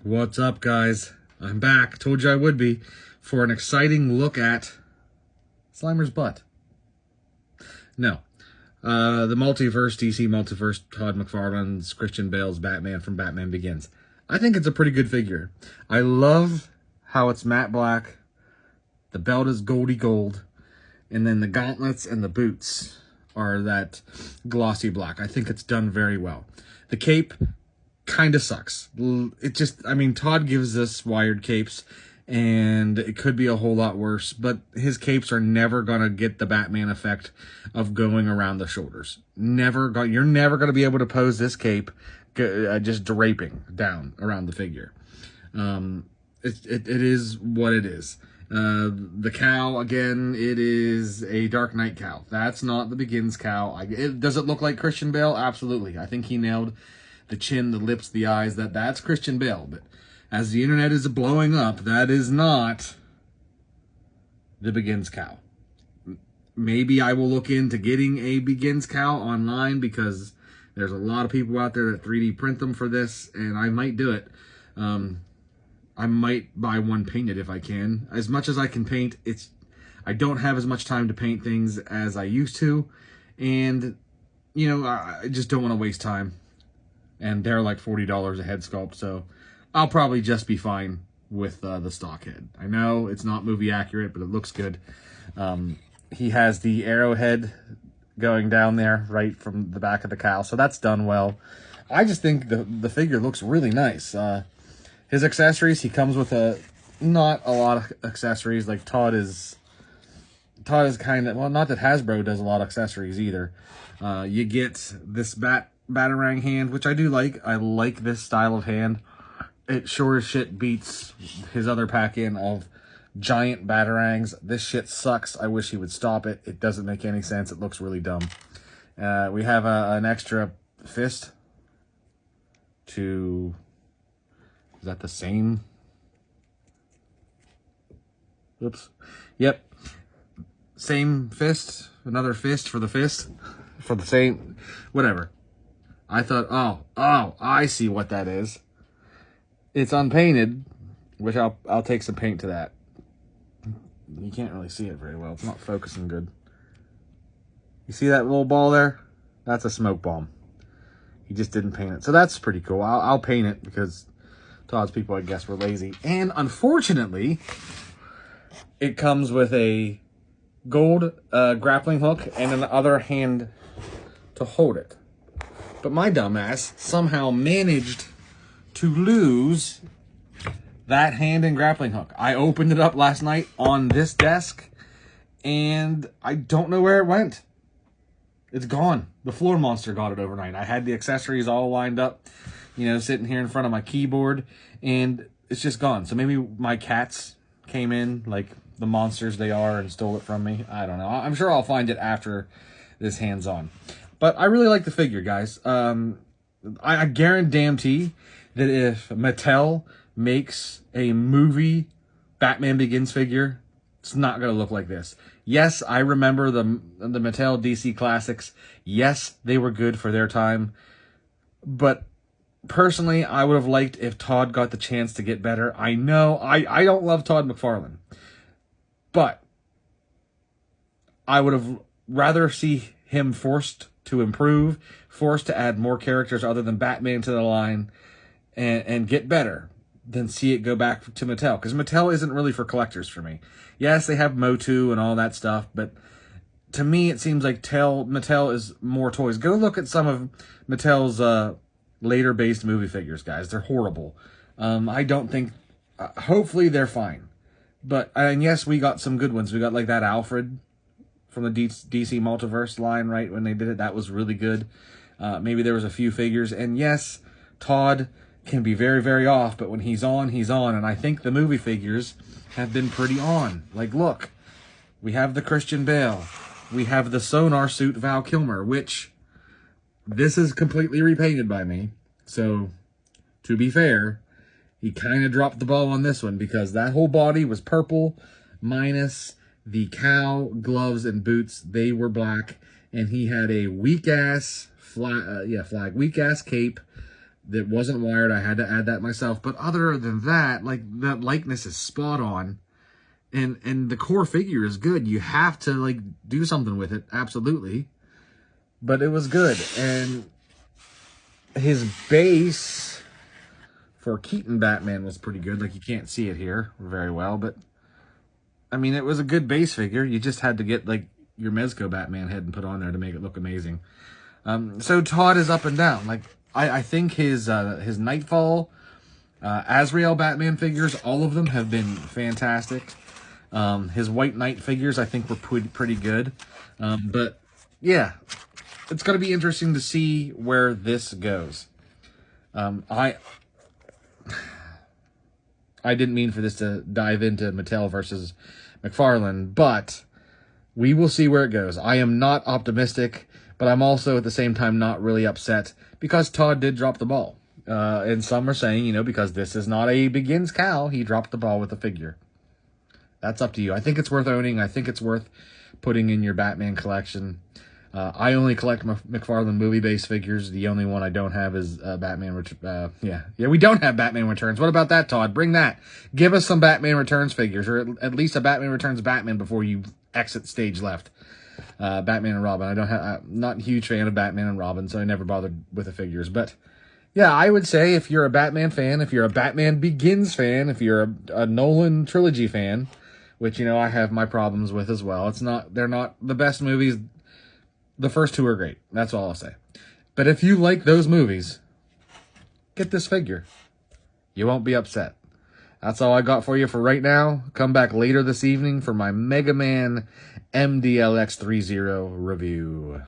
What's up, guys? I'm back. Told you I would be for an exciting look at Slimer's butt. No. The multiverse, DC multiverse, Todd McFarlane's Christian Bale's Batman from Batman Begins. I think it's a pretty good figure. I love how it's matte black. The belt is goldy gold. And then the gauntlets and the boots are that glossy black. I think it's done very well. The cape kind of sucks. It just, I mean, Todd gives us wired capes, and it could be a whole lot worse, but his capes are never going to get the Batman effect of going around the shoulders. You're never going to be able to pose this cape just draping down around the figure. It is what it is. The cowl, again, it is a Dark Knight cowl. That's not the Begins cowl. Does it look like Christian Bale? Absolutely. I think he nailed the chin, the lips, the eyes. That's Christian Bale. But as the internet is blowing up, that is not the Begins cowl. Maybe I will look into getting a Begins cowl online, because there's a lot of people out there that 3D print them for this, and I might do it. I might buy one painted if I can. As much as I can paint, I don't have as much time to paint things as I used to, and you know, I just don't want to waste time. And they're like $40 a head sculpt, so I'll probably just be fine with the stock head. I know it's not movie accurate, but it looks good. He has the arrowhead going down there right from the back of the cowl, so that's done well. I just think the figure looks really nice. His accessories, he comes with not a lot of accessories. Like Todd is kind of, well, not that Hasbro does a lot of accessories either. You get this Batarang hand, which I do like. I like this style of hand. It sure as shit beats his other pack-in of giant Batarangs. This shit sucks. I wish he would stop it. It doesn't make any sense. It looks really dumb. We have an extra fist to... Is that the same? Oops. Yep. Same fist. Another fist for the fist. For the same... Whatever. I thought, oh, I see what that is. It's unpainted, which I'll take some paint to that. You can't really see it very well. It's not focusing good. You see that little ball there? That's a smoke bomb. He just didn't paint it. So that's pretty cool. I'll paint it because Todd's people, I guess, were lazy. And unfortunately, it comes with a gold grappling hook and an other hand to hold it. But my dumbass somehow managed to lose that hand and grappling hook. I opened it up last night on this desk, and I don't know where it went. It's gone. The floor monster got it overnight. I had the accessories all lined up, you know, sitting here in front of my keyboard, and it's just gone. So maybe my cats came in, like the monsters they are, and stole it from me. I don't know. I'm sure I'll find it after this hands-on. But I really like the figure, guys. I guarantee that if Mattel makes a movie Batman Begins figure, it's not going to look like this. Yes, I remember the Mattel DC Classics. Yes, they were good for their time. But personally, I would have liked if Todd got the chance to get better. I know, I don't love Todd McFarlane. But I would have rather see him forced to improve, forced to add more characters other than Batman to the line, and get better, than see it go back to Mattel. Because Mattel isn't really for collectors for me. Yes, they have Motu and all that stuff, but to me it seems like Mattel is more toys. Go look at some of Mattel's later based movie figures, guys. They're horrible. I don't think... hopefully they're fine. But, and yes, we got some good ones. We got like that Alfred from the DC Multiverse line, right, when they did it. That was really good. Maybe there was a few figures. And yes, Todd can be very, very off, but when he's on, he's on. And I think the movie figures have been pretty on. Like, look, we have the Christian Bale. We have the sonar suit Val Kilmer, which this is completely repainted by me. So, to be fair, he kind of dropped the ball on this one, because that whole body was purple, minus the cowl, gloves, and boots. They were black, and he had a weak-ass flag, weak-ass cape, that wasn't wired. I had to add that myself. But other than that, like, that likeness is spot on. And the core figure is good. You have to, like, do something with it. Absolutely. But it was good. And his base for Keaton Batman was pretty good. Like, you can't see it here very well. But, I mean, it was a good base figure. You just had to get, like, your Mezco Batman head and put on there to make it look amazing. So Todd is up and down. Like, I think his Nightfall, Azrael Batman figures, all of them have been fantastic. His White Knight figures, I think, were pretty good. But, yeah, it's going to be interesting to see where this goes. I didn't mean for this to dive into Mattel versus McFarlane, but we will see where it goes. I am not optimistic, but I'm also at the same time not really upset because Todd did drop the ball. And some are saying, you know, because this is not a Begins cow, he dropped the ball with a figure. That's up to you. I think it's worth owning. I think it's worth putting in your Batman collection. I only collect McFarlane movie-based figures. The only one I don't have is Batman. Yeah, we don't have Batman Returns. What about that, Todd? Bring that. Give us some Batman Returns figures, or at least a Batman Returns Batman before you exit stage left. Batman and Robin. I'm not a huge fan of Batman and Robin, so I never bothered with the figures. But yeah, I would say if you're a Batman fan, if you're a Batman Begins fan, if you're a Nolan trilogy fan, which, you know, I have my problems with as well. They're not the best movies. The first two are great. That's all I'll say. But if you like those movies, get this figure. You won't be upset. That's all I got for you for right now. Come back later this evening for my Mega Man MDLX 30 review.